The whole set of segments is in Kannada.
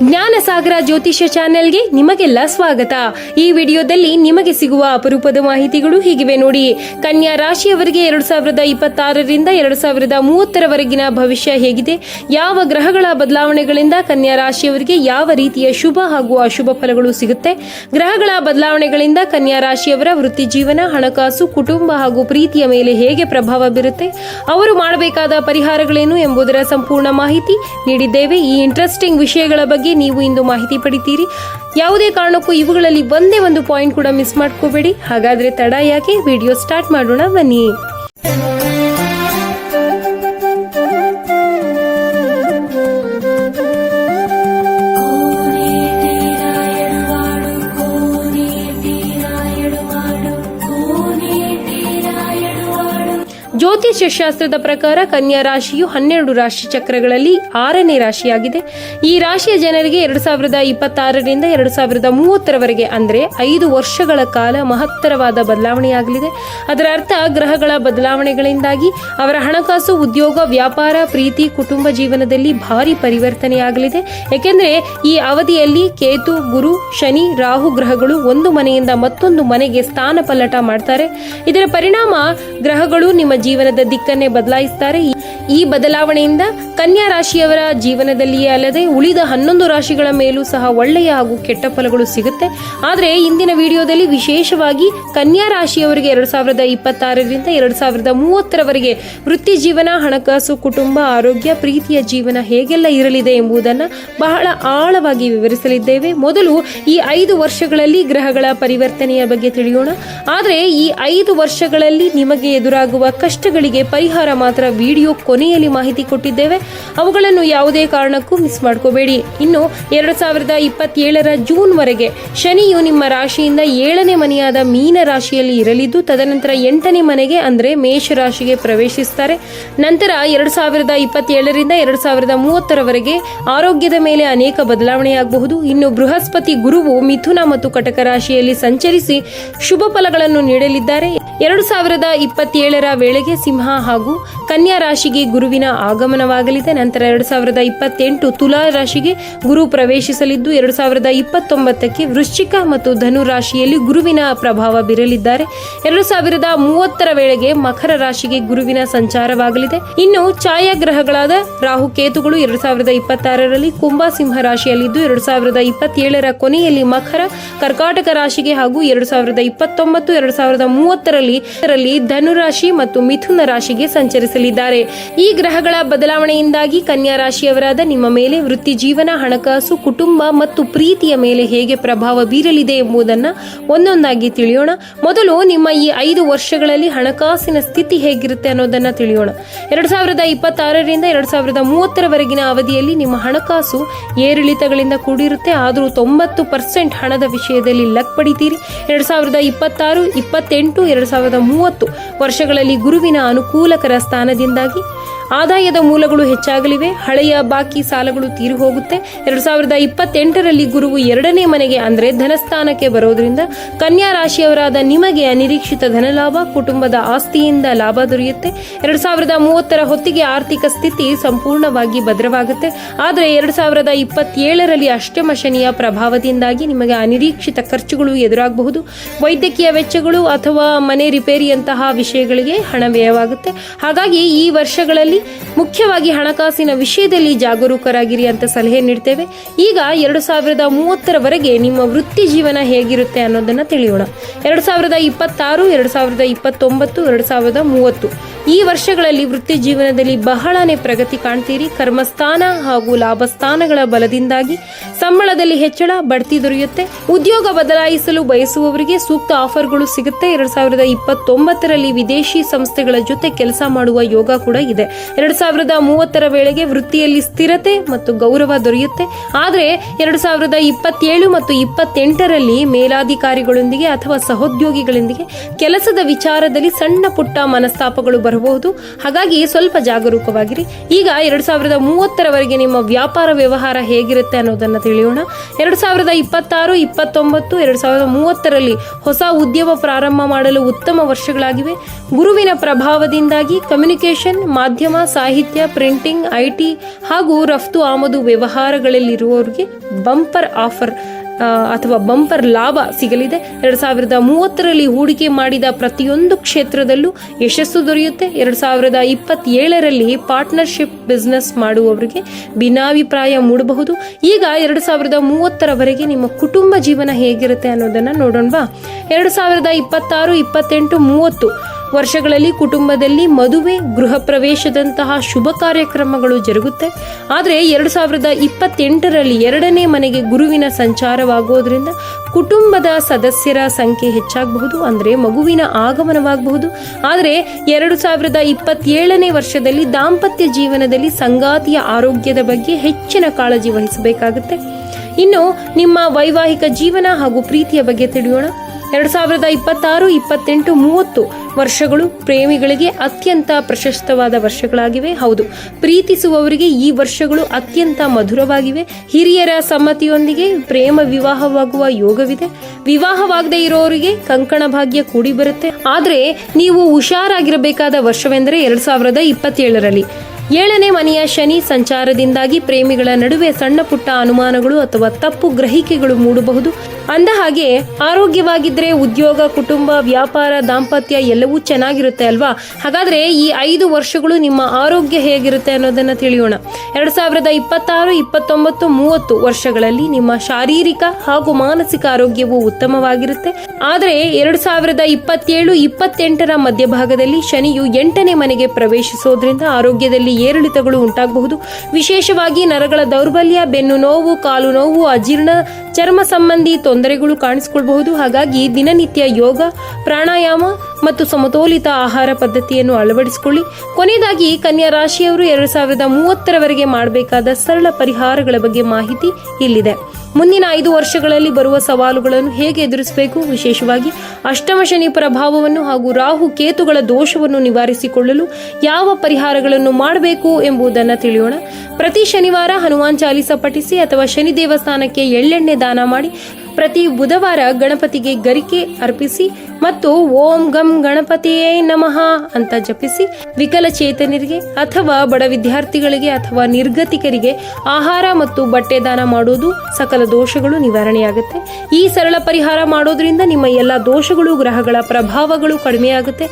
ಜ್ಞಾನಸಾಗರ ಜ್ಯೋತಿಷ್ಯ ಚಾನೆಲ್ಗೆ ನಿಮಗೆಲ್ಲ ಸ್ವಾಗತ. ಈ ವಿಡಿಯೋದಲ್ಲಿ ನಿಮಗೆ ಸಿಗುವ ಅಪರೂಪದ ಮಾಹಿತಿಗಳು ಹೀಗಿವೆ ನೋಡಿ. ಕನ್ಯಾ ರಾಶಿಯವರಿಗೆ 2026ರಿಂದ 2030ರವರೆಗಿನ ಭವಿಷ್ಯ ಹೇಗಿದೆ, ಯಾವ ಗ್ರಹಗಳ ಬದಲಾವಣೆಗಳಿಂದ ಕನ್ಯಾ ರಾಶಿಯವರಿಗೆ ಯಾವ ರೀತಿಯ ಶುಭ ಹಾಗೂ ಅಶುಭ ಫಲಗಳು ಸಿಗುತ್ತೆ, ಗ್ರಹಗಳ ಬದಲಾವಣೆಗಳಿಂದ ಕನ್ಯಾ ರಾಶಿಯವರ ವೃತ್ತಿ ಜೀವನ, ಹಣಕಾಸು, ಕುಟುಂಬ ಹಾಗೂ ಪ್ರೀತಿಯ ಮೇಲೆ ಹೇಗೆ ಪ್ರಭಾವ ಬೀರುತ್ತೆ, ಅವರು ಮಾಡಬೇಕಾದ ಪರಿಹಾರಗಳೇನು ಎಂಬುದರ ಸಂಪೂರ್ಣ ಮಾಹಿತಿ ನೀಡಿದ್ದೇವೆ. ಈ ಇಂಟ್ರೆಸ್ಟಿಂಗ್ ವಿಷಯಗಳ ಬಗ್ಗೆ ನೀವು ಇಂದು ಮಾಹಿತಿ ಪಡಿತೀರಿ. ಯಾವುದೇ ಕಾರಣಕ್ಕೂ ಇವುಗಳಲ್ಲಿ ಒಂದೇ ಒಂದು ಪಾಯಿಂಟ್ ಕೂಡ ಮಿಸ್ ಮಾಡ್ಕೋಬೇಡಿ. ಹಾಗಾದ್ರೆ ತಡ ಯಾಕೆ, ವಿಡಿಯೋ ಸ್ಟಾರ್ಟ್ ಮಾಡೋಣ ಬನ್ನಿ. ಜ್ಯೋತಿಷ್ಯ ಶಾಸ್ತ್ರದ ಪ್ರಕಾರ ಕನ್ಯಾ ರಾಶಿಯು 12 ರಾಶಿ ಚಕ್ರಗಳಲ್ಲಿ 6ನೇ ರಾಶಿಯಾಗಿದೆ. ಈ ರಾಶಿಯ ಜನರಿಗೆ 2026ರಿಂದ 2030ರವರೆಗೆ ಅಂದರೆ 5 ವರ್ಷಗಳ ಕಾಲ ಮಹತ್ತರವಾದ ಬದಲಾವಣೆಯಾಗಲಿದೆ. ಅದರ ಅರ್ಥ ಗ್ರಹಗಳ ಬದಲಾವಣೆಗಳಿಂದಾಗಿ ಅವರ ಹಣಕಾಸು, ಉದ್ಯೋಗ, ವ್ಯಾಪಾರ, ಪ್ರೀತಿ, ಕುಟುಂಬ ಜೀವನದಲ್ಲಿ ಭಾರಿ ಪರಿವರ್ತನೆಯಾಗಲಿದೆ. ಏಕೆಂದರೆ ಈ ಅವಧಿಯಲ್ಲಿ ಕೇತು, ಗುರು, ಶನಿ, ರಾಹು ಗ್ರಹಗಳು ಒಂದು ಮನೆಯಿಂದ ಮತ್ತೊಂದು ಮನೆಗೆ ಸ್ಥಾನ ಪಲ್ಲಟ ಮಾಡ್ತಾರೆ. ಇದರ ಪರಿಣಾಮ ಗ್ರಹಗಳು ನಿಮ್ಮ ಜೀವನದ ದಿಕ್ಕನ್ನೇ ಬದಲಾಯಿಸುತ್ತಾರೆ. ಈ ಬದಲಾವಣೆಯಿಂದ ಕನ್ಯಾ ರಾಶಿಯವರ ಜೀವನದಲ್ಲಿಯೇ ಅಲ್ಲದೆ ಉಳಿದ 11 ರಾಶಿಗಳ ಮೇಲೂ ಸಹ ಒಳ್ಳೆಯ ಹಾಗೂ ಕೆಟ್ಟ ಫಲಗಳು ಸಿಗುತ್ತೆ. ಆದರೆ ಇಂದಿನ ವಿಡಿಯೋದಲ್ಲಿ ವಿಶೇಷವಾಗಿ ಕನ್ಯಾ ರಾಶಿಯವರಿಗೆ 2026ರಿಂದ 2030ರವರೆಗೆ ವೃತ್ತಿ ಜೀವನ, ಹಣಕಾಸು, ಕುಟುಂಬ, ಆರೋಗ್ಯ, ಪ್ರೀತಿಯ ಜೀವನ ಹೇಗೆಲ್ಲ ಇರಲಿದೆ ಎಂಬುದನ್ನು ಬಹಳ ಆಳವಾಗಿ ವಿವರಿಸಲಿದ್ದೇವೆ. ಮೊದಲು ಈ 5 ವರ್ಷಗಳಲ್ಲಿ ಗ್ರಹಗಳ ಪರಿವರ್ತನೆಯ ಬಗ್ಗೆ ತಿಳಿಯೋಣ. ಆದರೆ ಈ 5 ವರ್ಷಗಳಲ್ಲಿ ನಿಮಗೆ ಎದುರಾಗುವ ಕಷ್ಟಗಳಿಗೆ ಪರಿಹಾರ ಮಾತ್ರ ವಿಡಿಯೋ ಕೊನೆಯಲ್ಲಿ ಮಾಹಿತಿ ಕೊಟ್ಟಿದ್ದೇವೆ. ಅವುಗಳನ್ನು ಯಾವುದೇ ಕಾರಣಕ್ಕೂ ಮಿಸ್ ಮಾಡ್ಕೋಬೇಡಿ. ಇನ್ನು 2027ರ ಜೂನ್ ವರೆಗೆ ಶನಿಯು ನಿಮ್ಮ ರಾಶಿಯಿಂದ 7ನೇ ಮನೆಯಾದ ಮೀನ ರಾಶಿಯಲ್ಲಿ ಇರಲಿದ್ದು, ತದನಂತರ 8ನೇ ಮನೆಗೆ ಅಂದರೆ ಮೇಷ ರಾಶಿಗೆ ಪ್ರವೇಶಿಸುತ್ತಾರೆ. ನಂತರ 2027ರಿಂದ 2030ರವರೆಗೆ ಆರೋಗ್ಯದ ಮೇಲೆ ಅನೇಕ ಬದಲಾವಣೆಯಾಗಬಹುದು. ಇನ್ನು ಬೃಹಸ್ಪತಿ ಗುರುವು ಮಿಥುನ ಮತ್ತು ಕಟಕ ರಾಶಿಯಲ್ಲಿ ಸಂಚರಿಸಿ ಶುಭ ಫಲಗಳನ್ನು ನೀಡಲಿದ್ದಾರೆ. 2027ರ ವೇಳೆಗೆ ಸಿಂಹ ಹಾಗೂ ಕನ್ಯಾ ರಾಶಿಗೆ ಗುರುವಿನ ಆಗಮನವಾಗಲಿದೆ. ನಂತರ 2028 ತುಲಾ ರಾಶಿಗೆ ಗುರು ಪ್ರವೇಶಿಸಲಿದ್ದು, 2029ಕ್ಕೆ ವೃಶ್ಚಿಕ ಮತ್ತು ಧನು ರಾಶಿಯಲ್ಲಿ ಗುರುವಿನ ಪ್ರಭಾವ ಬೀರಲಿದ್ದಾರೆ. 2030ರ ವೇಳೆಗೆ ಮಕರ ರಾಶಿಗೆ ಗುರುವಿನ ಸಂಚಾರವಾಗಲಿದೆ. ಇನ್ನು ಛಾಯಾಗ್ರಹಗಳಾದ ರಾಹು ಕೇತುಗಳು 2026ರಲ್ಲಿ ಕುಂಭ, ಸಿಂಹ ರಾಶಿಯಲ್ಲಿದ್ದು, 2027ರ ಕೊನೆಯಲ್ಲಿ ಮಕರ, ಕರ್ಕಾಟಕ ರಾಶಿಗೆ ಹಾಗೂ 2029, 2030ರಲ್ಲಿ ಧನುರಾಶಿ ಮತ್ತು ಮಿಥುನ ರಾಶಿಗೆ ಸಂಚರಿಸಲಿದ್ದಾರೆ. ಈ ಗ್ರಹಗಳ ಬದಲಾವಣೆಯಿಂದಾಗಿ ಕನ್ಯಾ ರಾಶಿಯವರಾದ ನಿಮ್ಮ ಮೇಲೆ ವೃತ್ತಿ ಜೀವನ, ಹಣಕಾಸು, ಕುಟುಂಬ ಮತ್ತು ಪ್ರೀತಿಯ ಮೇಲೆ ಹೇಗೆ ಪ್ರಭಾವ ಬೀರಲಿದೆ ಎಂಬುದನ್ನು ಒಂದೊಂದಾಗಿ ತಿಳಿಯೋಣ. ಮೊದಲು ನಿಮ್ಮ ಈ 5 ವರ್ಷಗಳಲ್ಲಿ ಹಣಕಾಸಿನ ಸ್ಥಿತಿ ಹೇಗಿರುತ್ತೆ ಅನ್ನೋದನ್ನ ತಿಳಿಯೋಣ. 2026ರಿಂದ 2030ರವರೆಗಿನ ಅವಧಿಯಲ್ಲಿ ನಿಮ್ಮ ಹಣಕಾಸು ಏರಿಳಿತಗಳಿಂದ ಕೂಡಿರುತ್ತೆ. ಆದರೂ 90% ಹಣದ ವಿಷಯದಲ್ಲಿ ಲಕ್ ಪಡಿತೀರಿ. 2026, 28, 2030 ವರ್ಷಗಳಲ್ಲಿ ಗುರುವಿನ ಅನುಕೂಲಕರ ಸ್ಥಾನದಿಂದಾಗಿ ಆದಾಯದ ಮೂಲಗಳು ಹೆಚ್ಚಾಗಲಿವೆ. ಹಳೆಯ ಬಾಕಿ ಸಾಲಗಳು ತೀರಿ ಹೋಗುತ್ತೆ. 2028ರಲ್ಲಿ ಗುರುವು 2ನೇ ಮನೆಗೆ ಅಂದರೆ ಧನಸ್ಥಾನಕ್ಕೆ ಬರೋದ್ರಿಂದ ಕನ್ಯಾ ರಾಶಿಯವರಾದ ನಿಮಗೆ ಅನಿರೀಕ್ಷಿತ ಧನಲಾಭ, ಕುಟುಂಬದ ಆಸ್ತಿಯಿಂದ ಲಾಭ ದೊರೆಯುತ್ತೆ. 2030ರ ಹೊತ್ತಿಗೆ ಆರ್ಥಿಕ ಸ್ಥಿತಿ ಸಂಪೂರ್ಣವಾಗಿ ಭದ್ರವಾಗುತ್ತೆ. ಆದರೆ 2027ರಲ್ಲಿ ಅಷ್ಟಮ ಶನಿಯ ಪ್ರಭಾವದಿಂದಾಗಿ ನಿಮಗೆ ಅನಿರೀಕ್ಷಿತ ಖರ್ಚುಗಳು ಎದುರಾಗಬಹುದು. ವೈದ್ಯಕೀಯ ವೆಚ್ಚಗಳು ಅಥವಾ ಮನೆ ರಿಪೇರಿಯಂತಹ ವಿಷಯಗಳಿಗೆ ಹಣ ವ್ಯಯವಾಗುತ್ತೆ. ಹಾಗಾಗಿ ಈ ವರ್ಷಗಳಲ್ಲಿ ಮುಖ್ಯವಾಗಿ ಹಣಕಾಸಿನ ವಿಷಯದಲ್ಲಿ ಜಾಗರೂಕರಾಗಿರಿ ಅಂತ ಸಲಹೆ ನೀಡ್ತೇವೆ. ಈಗ 2030ರವರೆಗೆ ನಿಮ್ಮ ವೃತ್ತಿ ಜೀವನ ಹೇಗಿರುತ್ತೆ ಅನ್ನೋದನ್ನ ತಿಳಿಯೋಣ. 2026, 2029, 2030 ಈ ವರ್ಷಗಳಲ್ಲಿ ವೃತ್ತಿ ಜೀವನದಲ್ಲಿ ಬಹಳನೇ ಪ್ರಗತಿ ಕಾಣ್ತೀರಿ. ಕರ್ಮಸ್ಥಾನ ಹಾಗೂ ಲಾಭಸ್ಥಾನಗಳ ಬಲದಿಂದಾಗಿ ಸಂಬಳದಲ್ಲಿ ಹೆಚ್ಚಳ, ಬಡ್ತಿ ದೊರೆಯುತ್ತೆ. ಉದ್ಯೋಗ ಬದಲಾಯಿಸಲು ಬಯಸುವವರಿಗೆ ಸೂಕ್ತ ಆಫರ್ಗಳು ಸಿಗುತ್ತೆ. 2029ರಲ್ಲಿ ವಿದೇಶಿ ಸಂಸ್ಥೆಗಳ ಜೊತೆ ಕೆಲಸ ಮಾಡುವ ಯೋಗ ಕೂಡ ಇದೆ. 2030ರ ವೇಳೆಗೆ ವೃತ್ತಿಯಲ್ಲಿ ಸ್ಥಿರತೆ ಮತ್ತು ಗೌರವ ದೊರೆಯುತ್ತೆ. ಆದರೆ 2027 ಮತ್ತು 28ರಲ್ಲಿ ಮೇಲಾಧಿಕಾರಿಗಳೊಂದಿಗೆ ಅಥವಾ ಸಹೋದ್ಯೋಗಿಗಳೊಂದಿಗೆ ಕೆಲಸದ ವಿಚಾರದಲ್ಲಿ ಸಣ್ಣ ಪುಟ್ಟ ಮನಸ್ತಾಪಗಳು ಬರಬಹುದು. ಹಾಗಾಗಿ ಸ್ವಲ್ಪ ಜಾಗರೂಕವಾಗಿರಿ. ಈಗ 2030ರವರೆಗೆ ನಿಮ್ಮ ವ್ಯಾಪಾರ ವ್ಯವಹಾರ ಹೇಗಿರುತ್ತೆ ಅನ್ನೋದನ್ನ ತಿಳಿಯೋಣ. 2026, 29, 2030ರಲ್ಲಿ ಹೊಸ ಉದ್ಯಮ ಪ್ರಾರಂಭ ಮಾಡಲು ಉತ್ತಮ ವರ್ಷಗಳಾಗಿವೆ. ಗುರುವಿನ ಪ್ರಭಾವದಿಂದಾಗಿ ಕಮ್ಯುನಿಕೇಷನ್, ಮಾಧ್ಯಮ, ಸಾಹಿತ್ಯ, ಪ್ರಿಂಟಿಂಗ್, IT ಹಾಗೂ ರಫ್ತು ಆಮದು ವ್ಯವಹಾರಗಳಲ್ಲಿರುವವರಿಗೆ ಬಂಪರ್ ಆಫರ್ ಅಥವಾ ಬಂಪರ್ ಲಾಭ ಸಿಗಲಿದೆ. 2030ರಲ್ಲಿ ಹೂಡಿಕೆ ಮಾಡಿದ ಪ್ರತಿಯೊಂದು ಕ್ಷೇತ್ರದಲ್ಲೂ ಯಶಸ್ಸು ದೊರೆಯುತ್ತೆ. 2027ರಲ್ಲಿ ಪಾರ್ಟ್ನರ್ಶಿಪ್ ಬಿಸ್ನೆಸ್ ಮಾಡುವವರಿಗೆ ಭಿನ್ನಾಭಿಪ್ರಾಯ ಮೂಡಬಹುದು. ಈಗ 2030ರವರೆಗೆ ನಿಮ್ಮ ಕುಟುಂಬ ಜೀವನ ಹೇಗಿರುತ್ತೆ ಅನ್ನೋದನ್ನ ನೋಡೋಣವಾ. 2026, 28, 30 ವರ್ಷಗಳಲ್ಲಿ ಕುಟುಂಬದಲ್ಲಿ ಮದುವೆ, ಗೃಹ ಪ್ರವೇಶದಂತಹ ಶುಭ ಕಾರ್ಯಕ್ರಮಗಳು ಜರುಗುತ್ತೆ. ಆದರೆ 2028ರಲ್ಲಿ 2ನೇ ಮನೆಗೆ ಗುರುವಿನ ಸಂಚಾರವಾಗೋದ್ರಿಂದ ಕುಟುಂಬದ ಸದಸ್ಯರ ಸಂಖ್ಯೆ ಹೆಚ್ಚಾಗಬಹುದು, ಅಂದರೆ ಮಗುವಿನ ಆಗಮನವಾಗಬಹುದು. ಆದರೆ 2027ನೇ ವರ್ಷದಲ್ಲಿ ದಾಂಪತ್ಯ ಜೀವನದಲ್ಲಿ ಸಂಗಾತಿಯ ಆರೋಗ್ಯದ ಬಗ್ಗೆ ಹೆಚ್ಚಿನ ಕಾಳಜಿ ವಹಿಸಬೇಕಾಗುತ್ತೆ. ಇನ್ನು ನಿಮ್ಮ ವೈವಾಹಿಕ ಜೀವನ ಹಾಗೂ ಪ್ರೀತಿಯ ಬಗ್ಗೆ ತಿಳಿಯೋಣ. 2026, 28, 30 ವರ್ಷಗಳು ಪ್ರೇಮಿಗಳಿಗೆ ಅತ್ಯಂತ ಪ್ರಶಸ್ತವಾದ ವರ್ಷಗಳಾಗಿವೆ. ಹೌದು, ಪ್ರೀತಿಸುವವರಿಗೆ ಈ ವರ್ಷಗಳು ಅತ್ಯಂತ ಮಧುರವಾಗಿವೆ. ಹಿರಿಯರ ಸಮ್ಮತಿಯೊಂದಿಗೆ ಪ್ರೇಮ ವಿವಾಹವಾಗುವ ಯೋಗವಿದೆ. ವಿವಾಹವಾಗದೇ ಇರೋರಿಗೆ ಕಂಕಣ ಭಾಗ್ಯ ಕೂಡಿ ಬರುತ್ತೆ. ಆದರೆ ನೀವು ಹುಷಾರಾಗಿರಬೇಕಾದ ವರ್ಷವೆಂದರೆ 2027ರಲ್ಲಿ 7ನೇ ಮನೆಯ ಶನಿ ಸಂಚಾರದಿಂದಾಗಿ ಪ್ರೇಮಿಗಳ ನಡುವೆ ಸಣ್ಣ ಪುಟ್ಟ ಅನುಮಾನಗಳು ಅಥವಾ ತಪ್ಪು ಗ್ರಹಿಕೆಗಳು ಮೂಡಬಹುದು. ಅಂದಹಾಗೆ ಆರೋಗ್ಯವಾಗಿದ್ದರೆ ಉದ್ಯೋಗ, ಕುಟುಂಬ, ವ್ಯಾಪಾರ, ದಾಂಪತ್ಯ ಎಲ್ಲವೂ ಚೆನ್ನಾಗಿರುತ್ತೆ ಅಲ್ವಾ. ಹಾಗಾದ್ರೆ ಈ 5 ವರ್ಷಗಳು ನಿಮ್ಮ ಆರೋಗ್ಯ ಹೇಗಿರುತ್ತೆ ಅನ್ನೋದನ್ನ ತಿಳಿಯೋಣ. 2026, 29, 30 ವರ್ಷಗಳಲ್ಲಿ ನಿಮ್ಮ ಶಾರೀರಿಕ ಹಾಗೂ ಮಾನಸಿಕ ಆರೋಗ್ಯವು ಉತ್ತಮವಾಗಿರುತ್ತೆ. ಆದರೆ 2027, 28ರ ಮಧ್ಯಭಾಗದಲ್ಲಿ ಶನಿಯು 8ನೇ ಮನೆಗೆ ಪ್ರವೇಶಿಸೋದ್ರಿಂದ ಆರೋಗ್ಯದಲ್ಲಿ ಏರಿಳಿತಗಳು ಉಂಟಾಗಬಹುದು. ವಿಶೇಷವಾಗಿ ನರಗಳ ದೌರ್ಬಲ್ಯ, ಬೆನ್ನು ನೋವು, ಕಾಲು ನೋವು, ಅಜೀರ್ಣ, ಚರ್ಮ ಸಂಬಂಧಿ ತೊಂದರೆಗಳು ಕಾಣಿಸಿಕೊಳ್ಳಬಹುದು. ಹಾಗಾಗಿ ದಿನನಿತ್ಯ ಯೋಗ, ಪ್ರಾಣಾಯಾಮ ಮತ್ತು ಸಮತೋಲಿತ ಆಹಾರ ಪದ್ಧತಿಯನ್ನು ಅಳವಡಿಸಿಕೊಳ್ಳಿ. ಕೊನೆಯದಾಗಿ ಕನ್ಯಾ ರಾಶಿಯವರು 2030ರವರೆಗೆ ಮಾಡಬೇಕಾದ ಸರಳ ಪರಿಹಾರಗಳ ಬಗ್ಗೆ ಮಾಹಿತಿ ಇಲ್ಲಿದೆ. ಮುಂದಿನ 5 ವರ್ಷಗಳಲ್ಲಿ ಬರುವ ಸವಾಲುಗಳನ್ನು ಹೇಗೆ ಎದುರಿಸಬೇಕು, ವಿಶೇಷವಾಗಿ ಅಷ್ಟಮ ಶನಿ ಪ್ರಭಾವವನ್ನು ಹಾಗೂ ರಾಹು ಕೇತುಗಳ ದೋಷವನ್ನು ನಿವಾರಿಸಿಕೊಳ್ಳಲು ಯಾವ ಪರಿಹಾರಗಳನ್ನು ಮಾಡಬೇಕು ಎಂಬುದನ್ನು ತಿಳಿಯೋಣ. ಪ್ರತಿ ಶನಿವಾರ ಹನುಮಾನ್ ಚಾಲಿಸ ಪಠಿಸಿ ಅಥವಾ ಶನಿ ದೇವಸ್ಥಾನಕ್ಕೆ ಎಳ್ಳೆಣ್ಣೆ ದಾನ ಮಾಡಿ. ಪ್ರತಿ ಬುಧವಾರ ಗಣಪತಿಗೆ ಗರಿಕೆ ಅರ್ಪಿಸಿ ಮತ್ತು ಓಂ ಗಂ ಗಣಪತಿಯೇ ನಮಃ ಅಂತ ಜಪಿಸಿ. ವಿಕಲಚೇತನರಿಗೆ ಅಥವಾ ಬಡ ವಿದ್ಯಾರ್ಥಿಗಳಿಗೆ ಅಥವಾ ನಿರ್ಗತಿಕರಿಗೆ ಆಹಾರ ಮತ್ತು ಬಟ್ಟೆ ದಾನ ಮಾಡೋದು ಸಕಲ ದೋಷಗಳು ನಿವಾರಣೆಯಾಗುತ್ತೆ. ಈ ಸರಳ ಪರಿಹಾರ ಮಾಡೋದ್ರಿಂದ ನಿಮ್ಮ ಎಲ್ಲ ದೋಷಗಳು, ಗ್ರಹಗಳ ಪ್ರಭಾವಗಳು ಕಡಿಮೆಯಾಗುತ್ತೆ.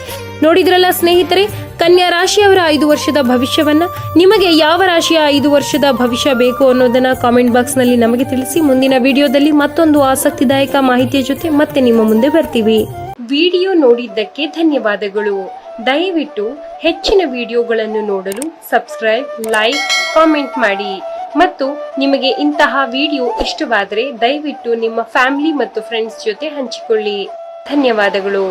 ನೋಡಿದ್ರಲ್ಲ ಸ್ನೇಹಿತರೆ, ಕನ್ಯಾ ರಾಶಿಯವರ 5 ವರ್ಷದ ಭವಿಷ್ಯವನ್ನ. ನಿಮಗೆ ಯಾವ ರಾಶಿಯ 5 ವರ್ಷದ ಭವಿಷ್ಯ ಬೇಕು ಅನ್ನೋದನ್ನ ಕಾಮೆಂಟ್ ಬಾಕ್ಸ್ ನಲ್ಲಿ ನಮಗೆ ತಿಳಿಸಿ. ಮುಂದಿನ ವಿಡಿಯೋದಲ್ಲಿ ಮತ್ತೊಂದು ಆಸಕ್ತಿದಾಯಕ ಮಾಹಿತಿಯ ಜೊತೆ ಮತ್ತೆ ನಿಮ್ಮ ಮುಂದೆ ಬರ್ತೀವಿ. ವಿಡಿಯೋ ನೋಡಿದ್ದಕ್ಕೆ ಧನ್ಯವಾದಗಳು. ದಯವಿಟ್ಟು ಹೆಚ್ಚಿನ ವಿಡಿಯೋಗಳನ್ನು ನೋಡಲು ಸಬ್ಸ್ಕ್ರೈಬ್, ಲೈಕ್, ಕಾಮೆಂಟ್ ಮಾಡಿ. ಮತ್ತು ನಿಮಗೆ ಇಂತಹ ವಿಡಿಯೋ ಇಷ್ಟವಾದರೆ ದಯವಿಟ್ಟು ನಿಮ್ಮ ಫ್ಯಾಮಿಲಿ ಮತ್ತು ಫ್ರೆಂಡ್ಸ್ ಜೊತೆ ಹಂಚಿಕೊಳ್ಳಿ. ಧನ್ಯವಾದಗಳು.